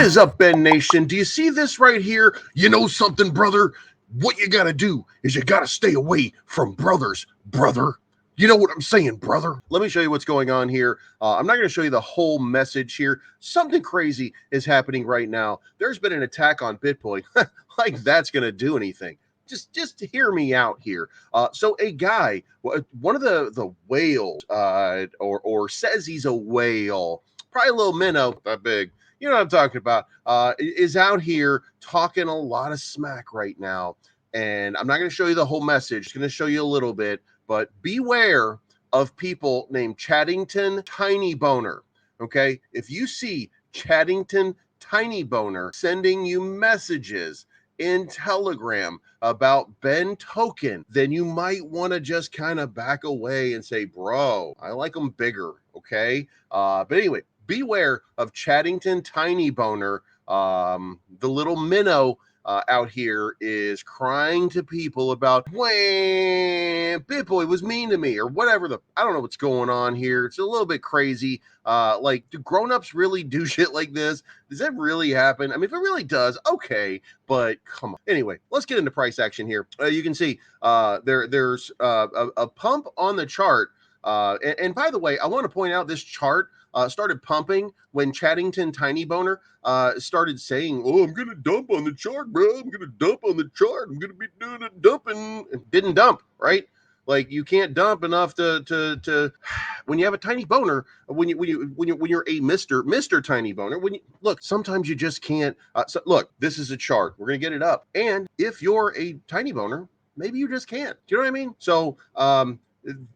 is up, Ben Nation? Do you see this right here? You know something, brother? What you gotta do is you gotta stay away from brothers, brother. You know what I'm saying, brother? Let me show you what's going on here. I'm not going to show you the whole message here. Something crazy is happening right now. There's been an attack on BitBoy. Like that's going to do anything. Just hear me out here. So a guy, one of the whales, or says he's a whale, probably a little minnow, that big. You know what I'm talking about, is out here talking a lot of smack right now. And I'm not going to show you the whole message. I'm going to show you a little bit, but beware of people named Chaddington Tiny Boner. Okay. If you see Chaddington Tiny Boner sending you messages in Telegram about Ben Token, then you might want to just kind of back away and say, bro, I like them bigger. Okay. But anyway, beware of Chaddington Tiny Boner. The little minnow out here is crying to people about, BitBoy was mean to me, or whatever. I don't know what's going on here. It's a little bit crazy. Like, do grown-ups really do shit like this? Does that really happen? I mean, if it really does, okay, but come on. Anyway, let's get into price action here. You can see there's a pump on the chart. And by the way, I want to point out this chart started pumping when Chaddington Tiny Boner started saying, oh, I'm going to dump on the chart, bro. I'm going to dump on the chart. I'm going to be doing a dumping. It didn't dump, right? Like you can't dump enough to when you have a tiny boner, when you're a Mr. Tiny Boner, look, sometimes you just can't. So look, this is a chart. We're going to get it up. And if you're a tiny boner, maybe you just can't. Do you know what I mean? So,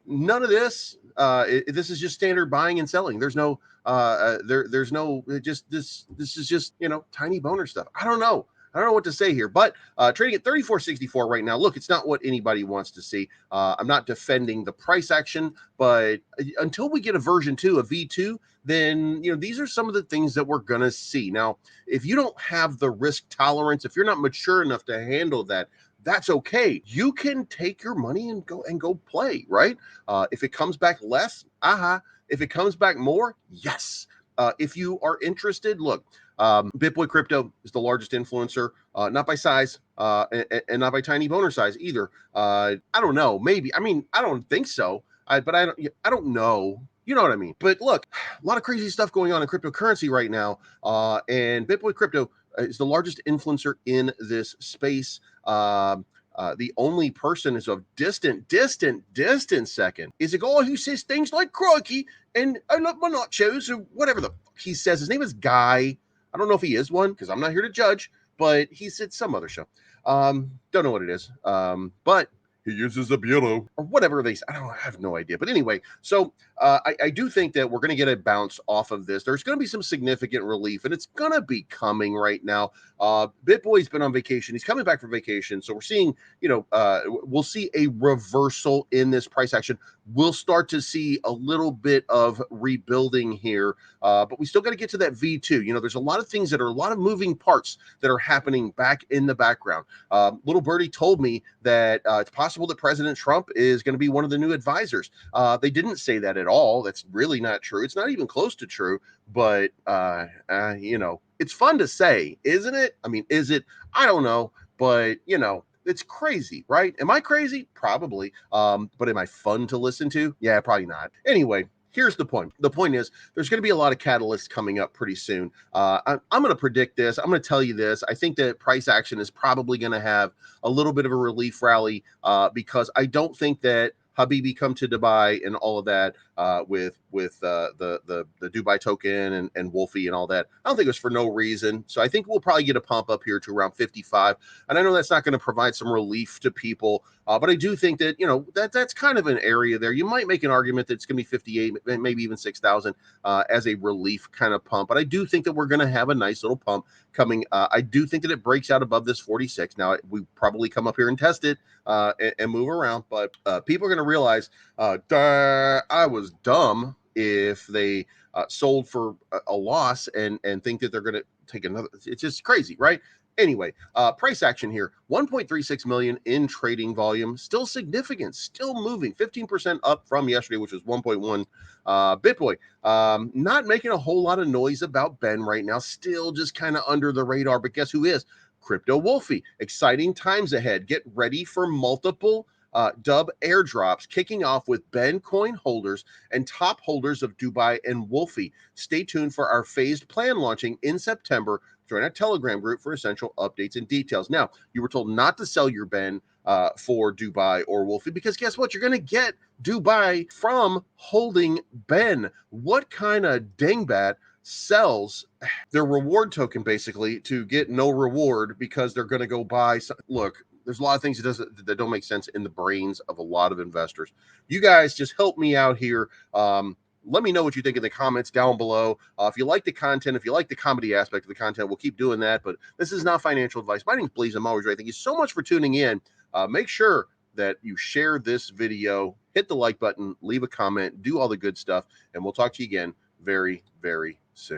none of this, this is just standard buying and selling. There's no there's no just this is just, you know, tiny boner stuff. I don't know what to say here, but trading at 34.64 right now. Look, it's not what anybody wants to see. I'm not defending the price action, but until we get a version 2, a V2, then, you know, these are some of the things that we're gonna see. Now, if you don't have the risk tolerance, if you're not mature enough to handle that, that's okay. You can take your money and go play, right? If it comes back less, if it comes back more, yes. If you are interested, look, BitBoy Crypto is the largest influencer, not by size, and not by tiny boner size either. I don't know, maybe. I mean, I don't think so. But I don't know. You know what I mean? But look, a lot of crazy stuff going on in cryptocurrency right now. And BitBoy Crypto is the largest influencer in this space. The only person is of distant second is a guy who says things like crikey and I love my nachos or whatever the fuck he says. His name is Guy. I don't know if he is one because I'm not here to judge, but he said some other show. Don't know what it is. But he uses a bureau or whatever they say. I have no idea. But anyway, so I do think that we're going to get a bounce off of this. There's going to be some significant relief, and it's going to be coming right now. BitBoy's been on vacation. He's coming back from vacation. So we're seeing, you know, we'll see a reversal in this price action. We'll start to see a little bit of rebuilding here, but we still got to get to that V2. You know, there's a lot of things that are a lot of moving parts that are happening back in the background. Little Birdie told me that it's possible that President Trump is going to be one of the new advisors. They didn't say that at all. That's really not true. It's not even close to true, but you know, it's fun to say, isn't it? I mean, is it? I don't know, but you know, it's crazy, right? Am I crazy? Probably. But am I fun to listen to? Yeah, probably not. Anyway, here's the point. The point is there's going to be a lot of catalysts coming up pretty soon. I'm going to predict this. I'm going to tell you this. I think that price action is probably going to have a little bit of a relief rally because I don't think that Habibi come to Dubai and all of that with the Dubai token and Wolfie and all that. I don't think it was for no reason. So I think we'll probably get a pump up here to around 55. And I know that's not going to provide some relief to people, but I do think that, you know, that's kind of an area there. You might make an argument that it's going to be 58, maybe even 6,000 as a relief kind of pump. But I do think that we're going to have a nice little pump coming. I do think that it breaks out above this 46. Now, we probably come up here and test it and move around, but people are going to realize I was dumb if they sold for a loss and think that they're going to take another. It's just crazy, right? Anyway, price action here, 1.36 million in trading volume, still significant, still moving, 15% up from yesterday, which was 1.1. BitBoy, not making a whole lot of noise about Ben right now, still just kind of under the radar, but guess who is? Crypto Wolfie. Exciting times ahead. Get ready for multiple dub airdrops kicking off with Ben coin holders and top holders of Dubai and Wolfie. Stay tuned for our phased plan launching in September. Join our Telegram group for essential updates and details. Now, you were told not to sell your Ben for Dubai or Wolfie because guess what? You're going to get Dubai from holding Ben. What kind of dingbat sells their reward token basically to get no reward because they're going to go buy some? Look, there's a lot of things that don't make sense in the brains of a lot of investors. You guys just help me out here. Let me know what you think in the comments down below. If you like the content, if you like the comedy aspect of the content, we'll keep doing that. But this is not financial advice. My name is Bleeves. I'm always right. Thank you so much for tuning in. Make sure that you share this video, hit the like button, leave a comment, do all the good stuff, and we'll talk to you again very, very soon.